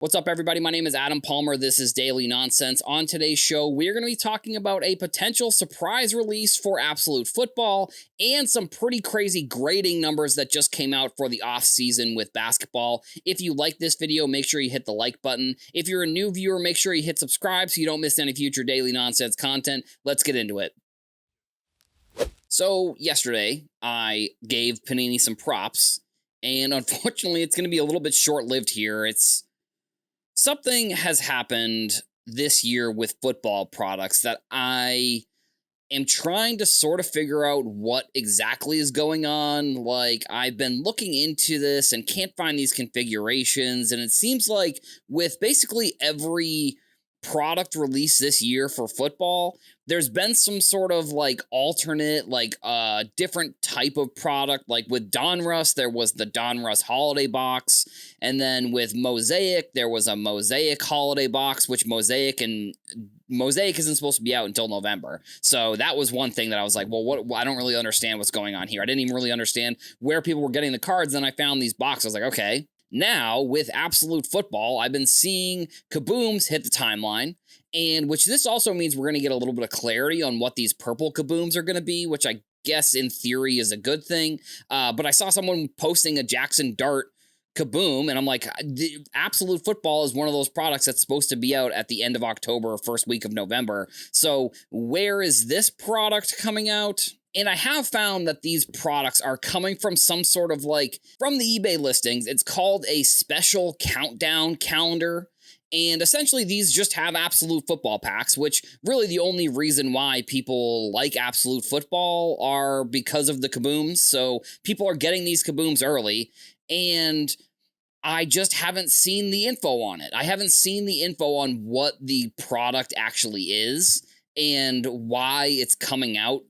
What's up, everybody? My name is Adam Palmer. This is Daily Nonsense. On today's show, we're going to be talking about a potential surprise release for Absolute Football and some pretty crazy grading numbers that just came out for the offseason with basketball. If you like this video, make sure you hit the like button. If you're a new viewer, make sure you hit subscribe so you don't miss any future Daily Nonsense content. Let's get into it. So, yesterday, I gave Panini some props, and unfortunately, it's going to be a little bit short-lived here. Something has happened this year with football products that I am trying to sort of figure out what exactly is going on. Like, I've been looking into this and can't find these configurations, and it seems like with basically every product release this year for football, there's been some sort of like alternate, like different type of product. Like with Donruss, there was the Donruss holiday box, and then with Mosaic, there was a Mosaic holiday box, which Mosaic isn't supposed to be out until November. So that was one thing that I was like, well, I don't really understand what's going on here. I didn't even really understand where people were getting the cards. Then I found these boxes. I was like, okay. Now, with Absolute Football, I've been seeing kabooms hit the timeline, and which this also means we're going to get a little bit of clarity on what these purple kabooms are going to be, which I guess in theory is a good thing. But I saw someone posting a Jackson Dart kaboom, and I'm like, Absolute Football is one of those products that's supposed to be out at the end of October or first week of November. So where is this product coming out? And I have found that these products are coming from some sort of from the eBay listings. It's called a special countdown calendar. And essentially these just have Absolute Football packs, which really the only reason why people like Absolute Football are because of the kabooms. So people are getting these kabooms early, and I just haven't seen the info on it. I haven't seen the info on what the product actually is and why it's coming out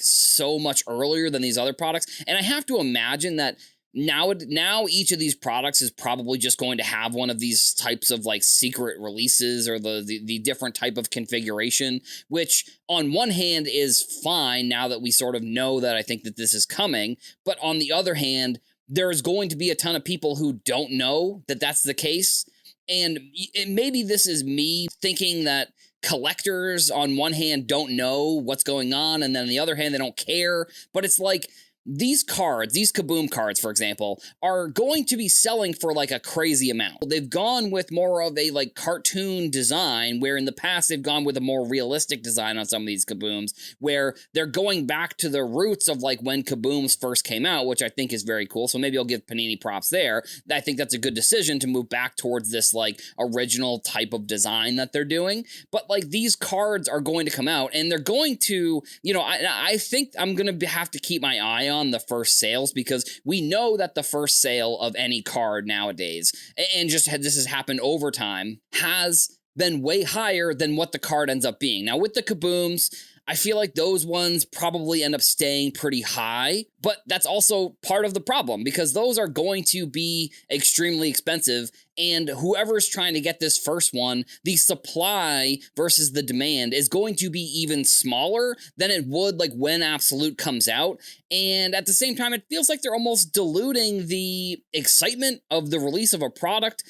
so much earlier than these other products. And I have to imagine that now each of these products is probably just going to have one of these types of secret releases or the different type of configuration, which on one hand is fine now that we sort of know that I think that this is coming. But on the other hand, there's going to be a ton of people who don't know that that's the case. And maybe this is me thinking that collectors on one hand don't know what's going on, and then on the other hand they don't care. But it's like these cards, these kaboom cards, for example, are going to be selling for a crazy amount. They've gone with more of a cartoon design, where in the past they've gone with a more realistic design on some of these kabooms, where they're going back to the roots of when kabooms first came out, which I think is very cool. So maybe I'll give Panini props there. I think that's a good decision to move back towards this original type of design that they're doing. But these cards are going to come out, and they're going to, I think I'm going to have to keep my eye on the first sales, because we know that the first sale of any card nowadays, and this has happened over time, has been way higher than what the card ends up being. Now with the kabooms, I feel like those ones probably end up staying pretty high, but that's also part of the problem, because those are going to be extremely expensive, and whoever's trying to get this first one, the supply versus the demand is going to be even smaller than it would when Absolute comes out. And at the same time, it feels like they're almost diluting the excitement of the release of a product.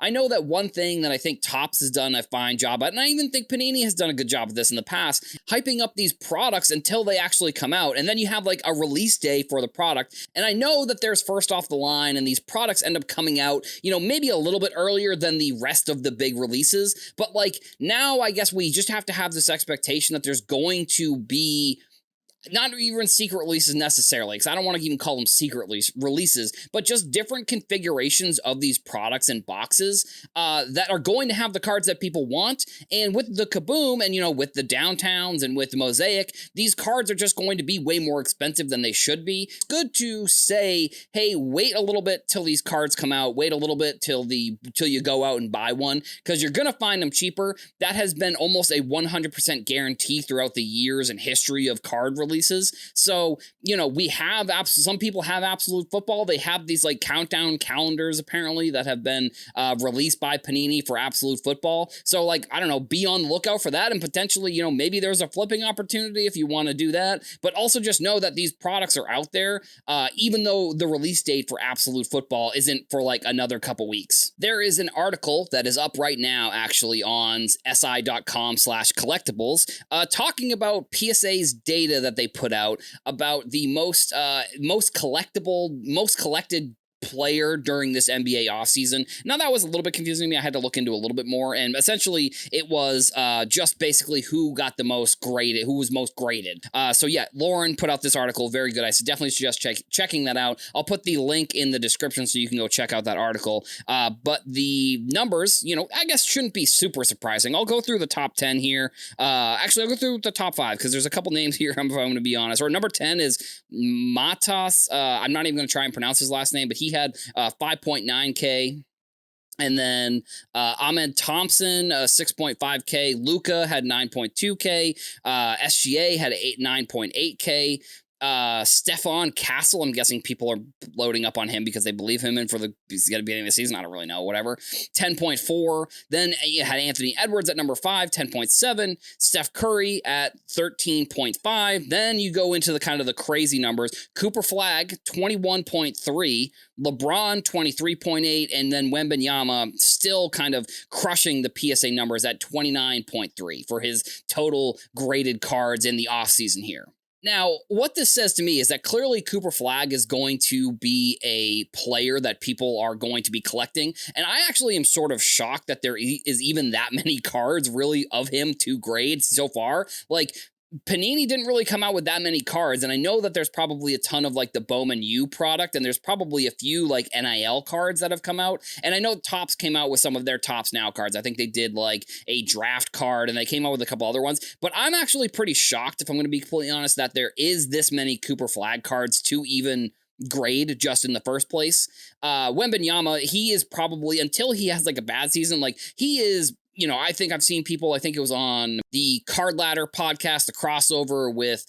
I know that one thing that I think Topps has done a fine job at, and I even think Panini has done a good job of this in the past, hyping up these products until they actually come out, and then you have a release day for the product. And I know that there's first off the line, and these products end up coming out, maybe a little bit earlier than the rest of the big releases. But now I guess we just have to have this expectation that there's going to be not even secret releases necessarily, because I don't want to even call them secret releases, but just different configurations of these products and boxes that are going to have the cards that people want. And with the kaboom and, with the downtowns and with the Mosaic, these cards are just going to be way more expensive than they should be. It's good to say, hey, wait a little bit till these cards come out, wait a little bit till you go out and buy one, because you're going to find them cheaper. That has been almost a 100% guarantee throughout the years and history of card release. releases. So, we have some people have Absolute Football. They have these like countdown calendars apparently that have been released by Panini for Absolute Football. So like, I don't know, be on the lookout for that, and potentially, maybe there's a flipping opportunity if you want to do that. But also just know that these products are out there, even though the release date for Absolute Football isn't for like another couple weeks. There is an article that is up right now actually on si.com/collectibles talking about PSA's data that they put out about the most collected player during this NBA offseason. Now, that was a little bit confusing to me. I had to look into a little bit more, and essentially it was just basically who got the most graded, who was most graded. So yeah, Lauren put out this article, very good. I definitely suggest checking that out. I'll put the link in the description so you can go check out that article. But the numbers, I guess shouldn't be super surprising. I'll go through the top 10 here. Actually, I'll go through the top 5 because there's a couple names here, if I'm going to be honest. Or number 10 is Matas. I'm not even going to try and pronounce his last name, but he had 5.9K. And then Ahmed Thompson, 6.5K. Luca had 9.2K. SGA had 9.8K. Stefan Castle, I'm guessing people are loading up on him because they believe him and he's going to be in the season. I don't really know, whatever. 10.4. Then you had Anthony Edwards at number 5, 10.7. Steph Curry at 13.5. Then you go into the kind of the crazy numbers. Cooper Flagg, 21.3. LeBron, 23.8. And then Wembanyama still kind of crushing the PSA numbers at 29.3 for his total graded cards in the offseason here. Now, what this says to me is that clearly Cooper Flagg is going to be a player that people are going to be collecting, and I actually am sort of shocked that there is even that many cards really of him to grade so far. Like, Panini didn't really come out with that many cards, and I know that there's probably a ton of like the Bowman U product, and there's probably a few like NIL cards that have come out, and I know Topps came out with some of their Topps Now cards. I think they did like a draft card, and they came out with a couple other ones, but I'm actually pretty shocked, if I'm going to be completely honest, that there is this many Cooper Flagg cards to even grade just in the first place. Wembanyama, he is probably, until he has like a bad season, like he is, I think I've seen people, I think it was on the Card Ladder podcast, the crossover with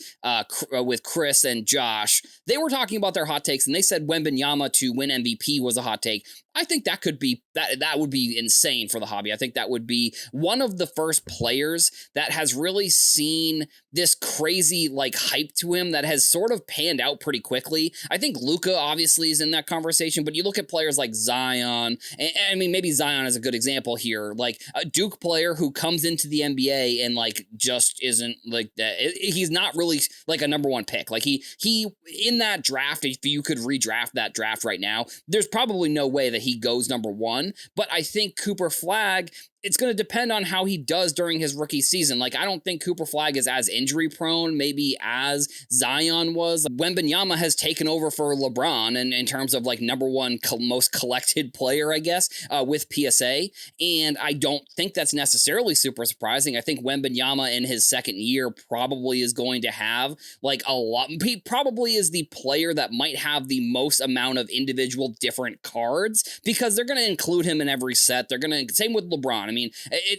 Chris and Josh. They were talking about their hot takes, and they said Wembanyama to win MVP was a hot take. I think that could be, that would be insane for the hobby. I think that would be one of the first players that has really seen this crazy like hype to him that has sort of panned out pretty quickly. I think Luka obviously is in that conversation, but you look at players like Zion, and I mean, maybe Zion is a good example here, like a Duke player who comes into the NBA and like just isn't like that. He's not really like a number one pick. Like he in that draft, if you could redraft that draft right now, there's probably no way that he goes number one. But I think Cooper Flagg, it's going to depend on how he does during his rookie season. Like, I don't think Cooper Flagg is as injury prone, maybe as Zion was. Wembanyama has taken over for LeBron in terms of like number one most collected player, I guess, with PSA. And I don't think that's necessarily super surprising. I think Wembanyama in his second year probably is going to have like a lot. He probably is the player that might have the most amount of individual different cards because they're going to include him in every set. They're going to, same with LeBron. I mean,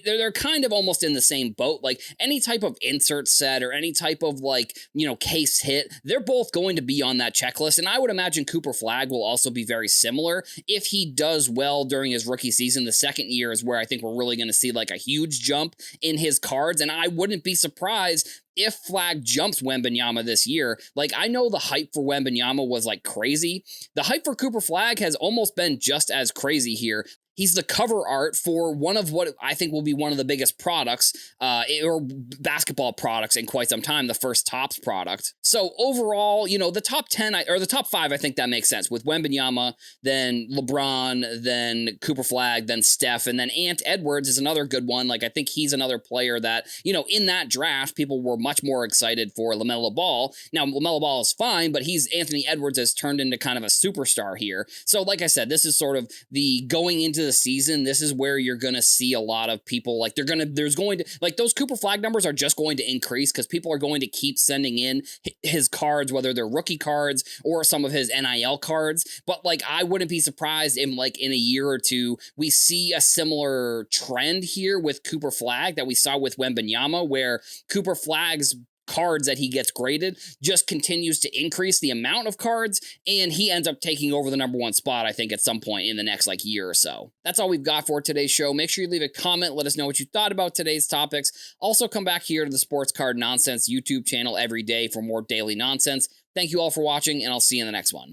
they're kind of almost in the same boat. Like any type of insert set or any type of like, case hit, they're both going to be on that checklist. And I would imagine Cooper Flagg will also be very similar. If he does well during his rookie season, the second year is where I think we're really going to see like a huge jump in his cards. And I wouldn't be surprised if Flagg jumps Wembanyama this year. Like, I know the hype for Wembanyama was like crazy. The hype for Cooper Flagg has almost been just as crazy here. He's the cover art for one of what I think will be one of the biggest products or basketball products in quite some time, the first Topps product. So overall, the top 10 or the top 5, I think that makes sense with Wembanyama, then LeBron, then Cooper Flagg, then Steph, and then Ant Edwards is another good one. Like, I think he's another player that, in that draft, people were much more excited for LaMelo Ball. Now, LaMelo Ball is fine, but Anthony Edwards has turned into kind of a superstar here. So like I said, this is sort of the going into the season, this is where you're going to see a lot of people like there's going to like those Cooper Flagg numbers are just going to increase because people are going to keep sending in his cards, whether they're rookie cards or some of his NIL cards. But like, I wouldn't be surprised in a year or two, we see a similar trend here with Cooper Flagg that we saw with Wembanyama, where Cooper Flagg's cards that he gets graded just continues to increase the amount of cards, and he ends up taking over the number one spot, I think, at some point in the next year or so. That's all we've got for today's show. Make sure you leave a comment. Let us know what you thought about today's topics. Also, come back here to the Sports Card Nonsense YouTube channel every day for more daily nonsense. Thank you all for watching, and I'll see you in the next one.